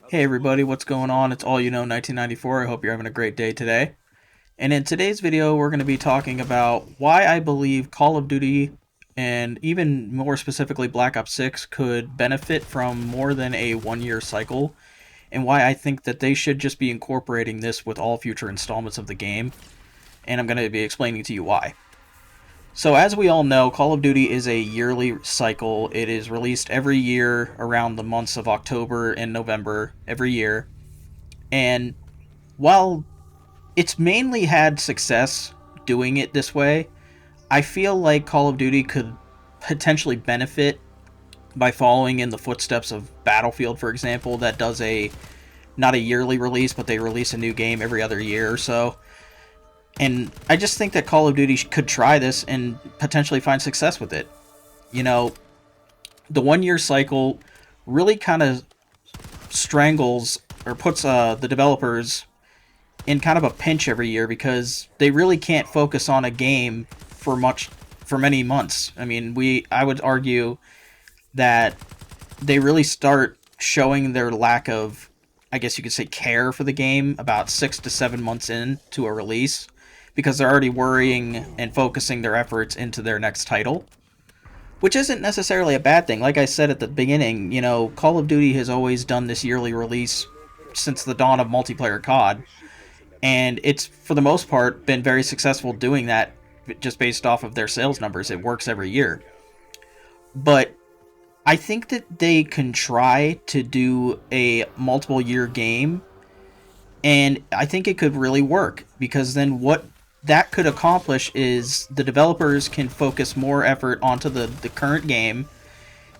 Hey everybody, what's going on? It's All You Know 1994. I hope you're having a great day today. And in today's video, we're going to be talking about why I believe Call of Duty and even more specifically Black Ops 6 could benefit from more than a 1 year cycle, and why I think that they should just be incorporating this with all future installments of the game. And I'm going to be explaining to you why. So, as we all know, Call of Duty is a yearly cycle. It is released every year around the months of October and November every year. And while it's mainly had success doing it this way, I feel like Call of Duty could potentially benefit by following in the footsteps of Battlefield, for example, that does a not a yearly release, but they release a new game every other year or so. And I just think that Call of Duty could try this and potentially find success with it. You know, the 1 year cycle really kind of strangles or puts the developers in kind of a pinch every year because they really can't focus on a game for many months. I mean, I would argue that they really start showing their lack of, I guess you could say, care for the game about 6 to 7 months into a release, because they're already worrying and focusing their efforts into their next title, which isn't necessarily a bad thing. Like I said at the beginning, Call of Duty has always done this yearly release since the dawn of multiplayer COD, and it's for the most part been very successful doing that just based off of their sales numbers. It works every year. But I think that they can try to do a multiple year game, and I think it could really work, because then what that could accomplish is the developers can focus more effort onto the current game,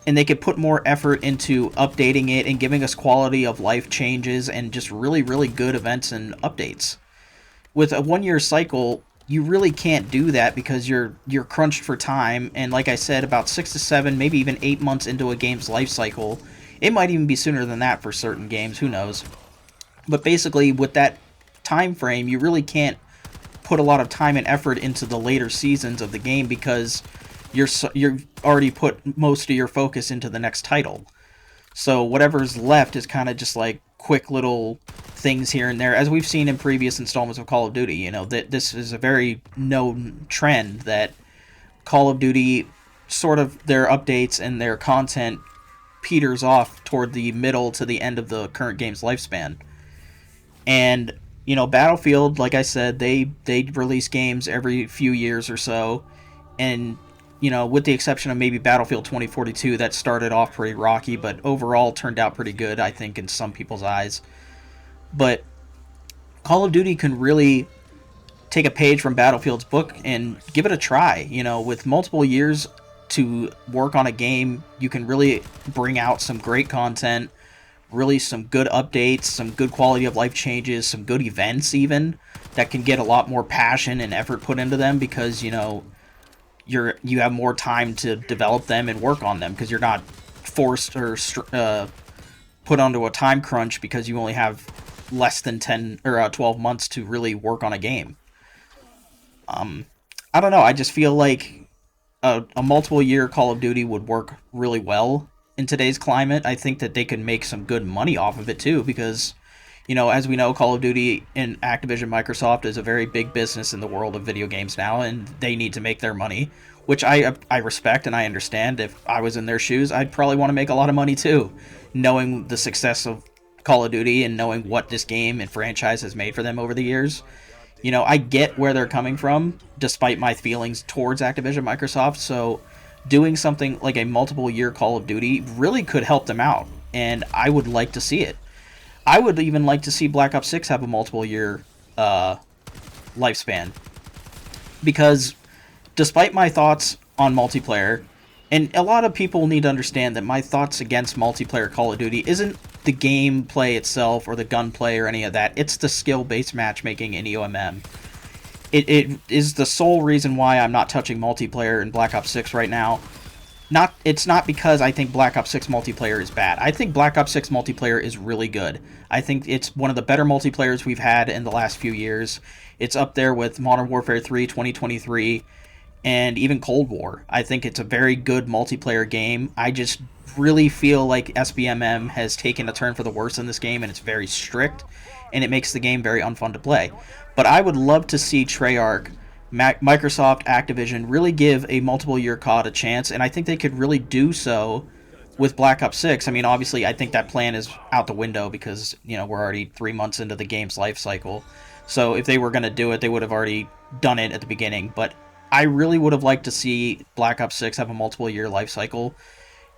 and they could put more effort into updating it and giving us quality of life changes and just really, really good events and updates. With a 1 year cycle, you really can't do that because you're crunched for time. And like I said, about 6 to 7, maybe even 8 months into a game's life cycle, it might even be sooner than that for certain games. Who knows? But basically, with that time frame, you really can't put a lot of time and effort into the later seasons of the game because you've already put most of your focus into the next title. So whatever's left is kind of just like quick little things here and there, as we've seen in previous installments of Call of Duty. That this is a very known trend that Call of Duty, sort of their updates and their content peters off toward the middle to the end of the current game's lifespan. And Battlefield, like I said, they release games every few years or so, and with the exception of maybe Battlefield 2042, that started off pretty rocky, but overall turned out pretty good, I think, in some people's eyes. But Call of Duty can really take a page from Battlefield's book and give it a try. With multiple years to work on a game, you can really bring out some great content, really some good updates, some good quality of life changes, some good events even that can get a lot more passion and effort put into them, because you have more time to develop them and work on them, because you're not forced or put onto a time crunch because you only have less than 10 or 12 months to really work on a game. I don't know. I just feel like a multiple year Call of Duty would work really well in today's climate. I think that they could make some good money off of it too, because as we know, Call of Duty and Activision Microsoft is a very big business in the world of video games now, and they need to make their money, which I respect and I understand. If I was in their shoes, I'd probably want to make a lot of money too, knowing the success of Call of Duty and knowing what this game and franchise has made for them over the years. I get where they're coming from, despite my feelings towards Activision Microsoft. So, doing something like a multiple year Call of Duty really could help them out, and I would like to see it. I would even like to see Black Ops 6 have a multiple year lifespan, because despite my thoughts on multiplayer, and a lot of people need to understand that my thoughts against multiplayer Call of Duty isn't the gameplay itself or the gunplay or any of that. It's the skill-based matchmaking in EOMM. It is the sole reason why I'm not touching multiplayer in Black Ops 6 right now. It's not because I think Black Ops 6 multiplayer is bad. I think Black Ops 6 multiplayer is really good. I think it's one of the better multiplayers we've had in the last few years. It's up there with Modern Warfare 3 2023. and even Cold War. I think it's a very good multiplayer game. I just really feel like SBMM has taken a turn for the worse in this game, and it's very strict, and it makes the game very unfun to play. But I would love to see Treyarch, Microsoft, Activision really give a multiple year COD a chance, and I think they could really do so with Black Ops 6. I mean, obviously, I think that plan is out the window because, we're already 3 months into the game's life cycle. So if they were going to do it, they would have already done it at the beginning. But I really would have liked to see Black Ops 6 have a multiple year life cycle.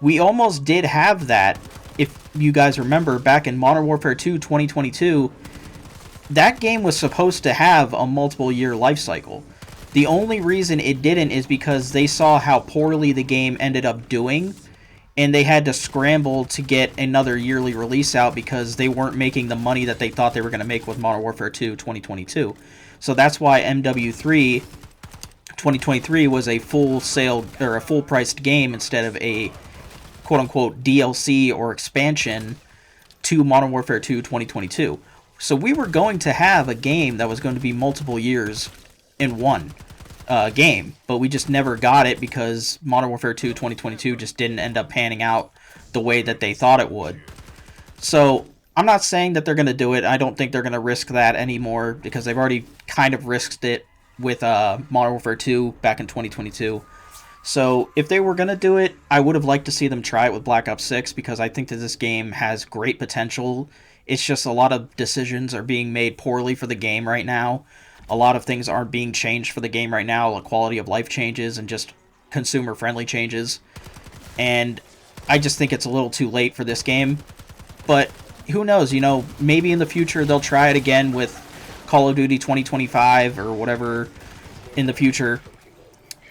We almost did have that, if you guys remember, back in Modern Warfare 2 2022. That game was supposed to have a multiple year life cycle. The only reason it didn't is because they saw how poorly the game ended up doing, and they had to scramble to get another yearly release out because they weren't making the money that they thought they were going to make with Modern Warfare 2 2022. So that's why MW3 2023 was a full sale or a full priced game instead of a quote unquote DLC or expansion to Modern Warfare 2 2022. So we were going to have a game that was going to be multiple years in one game, but we just never got it because Modern Warfare 2 2022 just didn't end up panning out the way that they thought it would. So I'm not saying that they're going to do it. I don't think they're going to risk that anymore because they've already kind of risked it with Modern Warfare 2 back in 2022. So if they were going to do it, I would have liked to see them try it with Black Ops 6 because I think that this game has great potential. It's just a lot of decisions are being made poorly for the game right now. A lot of things aren't being changed for the game right now, like quality of life changes and just consumer-friendly changes. And I just think it's a little too late for this game. But who knows, maybe in the future they'll try it again with Call of Duty 2025 or whatever in the future.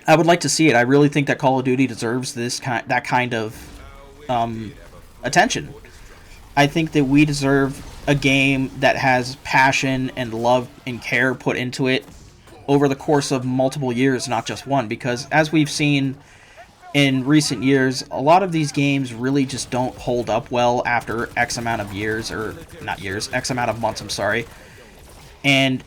I would like to see it. I really think that Call of Duty deserves that kind of attention. I think that we deserve a game that has passion and love and care put into it over the course of multiple years, not just one. Because as we've seen in recent years, a lot of these games really just don't hold up well after X amount of years, or not years, X amount of months, I'm sorry. And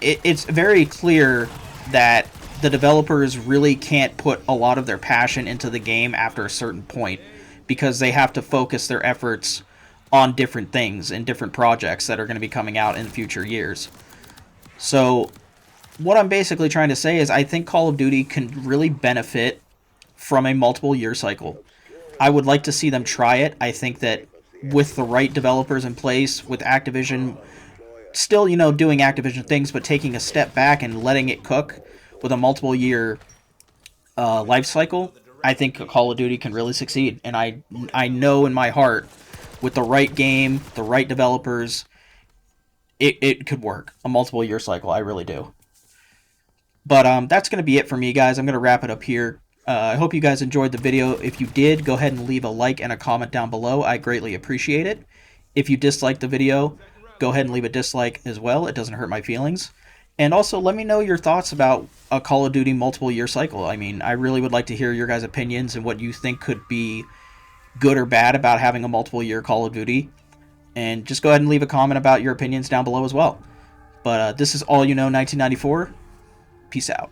it's very clear that the developers really can't put a lot of their passion into the game after a certain point because they have to focus their efforts on different things and different projects that are going to be coming out in future years. So what I'm basically trying to say is I think Call of Duty can really benefit from a multiple year cycle. I would like to see them try it. I think that with the right developers in place, with Activision still, doing Activision things, but taking a step back and letting it cook with a multiple year life cycle, I think Call of Duty can really succeed. And I know in my heart, with the right game, the right developers, it could work. A multiple year cycle, I really do. But that's going to be it for me, guys. I'm going to wrap it up here. I hope you guys enjoyed the video. If you did, go ahead and leave a like and a comment down below. I greatly appreciate it. If you disliked the video, go ahead and leave a dislike as well. It doesn't hurt my feelings. And also, let me know your thoughts about a Call of Duty multiple year cycle. I mean, I really would like to hear your guys' opinions and what you think could be good or bad about having a multiple year Call of Duty. And just go ahead and leave a comment about your opinions down below as well. But this is All You Know 1994. Peace out.